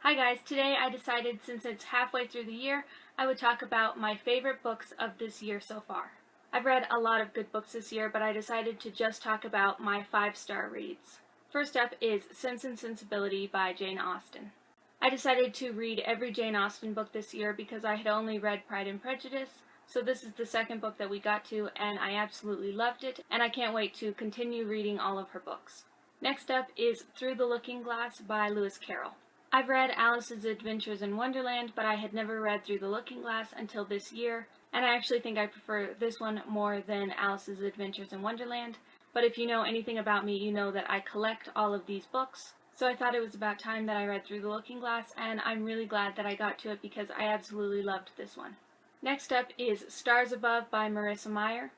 Hi guys, today I decided since it's halfway through the year, I would talk about my favorite books of this year so far. I've read a lot of good books this year, but I decided to just talk about my 5-star reads. First up is Sense and Sensibility by Jane Austen. I decided to read every Jane Austen book this year because I had only read Pride and Prejudice, so this is the second book that we got to, and I absolutely loved it, and I can't wait to continue reading all of her books. Next up is Through the Looking Glass by Lewis Carroll. I've read Alice's Adventures in Wonderland, but I had never read Through the Looking Glass until this year, and I actually think I prefer this one more than Alice's Adventures in Wonderland. But if you know anything about me, you know that I collect all of these books, so I thought it was about time that I read Through the Looking Glass, and I'm really glad that I got to it because I absolutely loved this one. Next up is Stars Above by Marissa Meyer.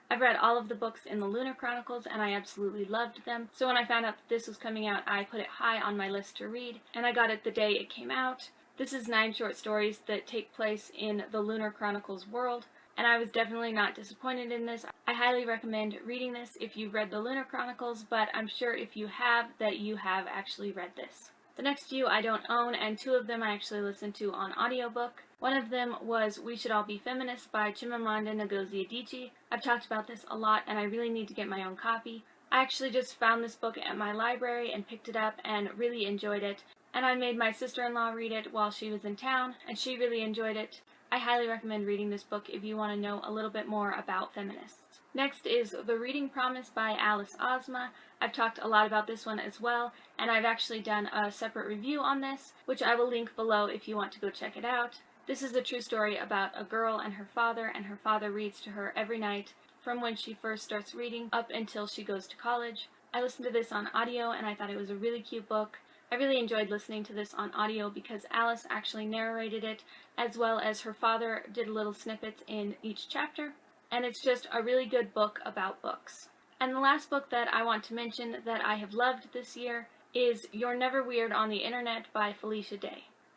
I've read all of the books in the Lunar Chronicles and I absolutely loved them, so when I found out that this was coming out, I put it high on my list to read, and I got it the day it came out. This is 9 short stories that take place in the Lunar Chronicles world, and I was definitely not disappointed in this. I highly recommend reading this if you've read the Lunar Chronicles, but I'm sure if you have, that you have actually read this. The next few I don't own, and 2 of them I actually listened to on audiobook. One of them was We Should All Be Feminists by Chimamanda Ngozi Adichie. I've talked about this a lot, and I really need to get my own copy. I actually just found this book at my library and picked it up and really enjoyed it. And I made my sister-in-law read it while she was in town, and she really enjoyed it. I highly recommend reading this book if you want to know a little bit more about feminists. Next is The Reading Promise by Alice Ozma. I've talked a lot about this one as well, and I've actually done a separate review on this, which I will link below if you want to go check it out. This is a true story about a girl and her father reads to her every night from when she first starts reading up until she goes to college. I listened to this on audio and I thought it was a really cute book. I really enjoyed listening to this on audio because Alice actually narrated it, as well as her father did little snippets in each chapter, and it's just a really good book about books. And the last book that I want to mention that I have loved this year is You're Never Weird on the Internet by Felicia.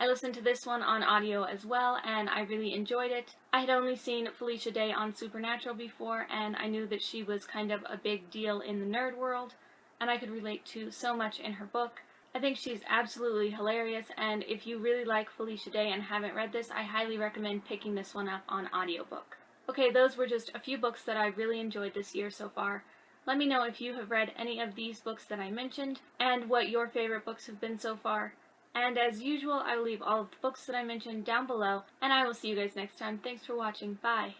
I listened to this one on audio as well, and I really enjoyed it. I had only seen Felicia on Supernatural before, and I knew that she was kind of a big deal in the nerd world, and I could relate to so much in her book. I think she's absolutely hilarious, and if you really like Felicia and haven't read this, I highly recommend picking this one up on audiobook. Okay, those were just a few books that I really enjoyed this year so far. Let me know if you have read any of these books that I mentioned, and what your favorite books have been so far. And as usual, I will leave all of the books that I mentioned down below, and I will see you guys next time. Thanks for watching. Bye!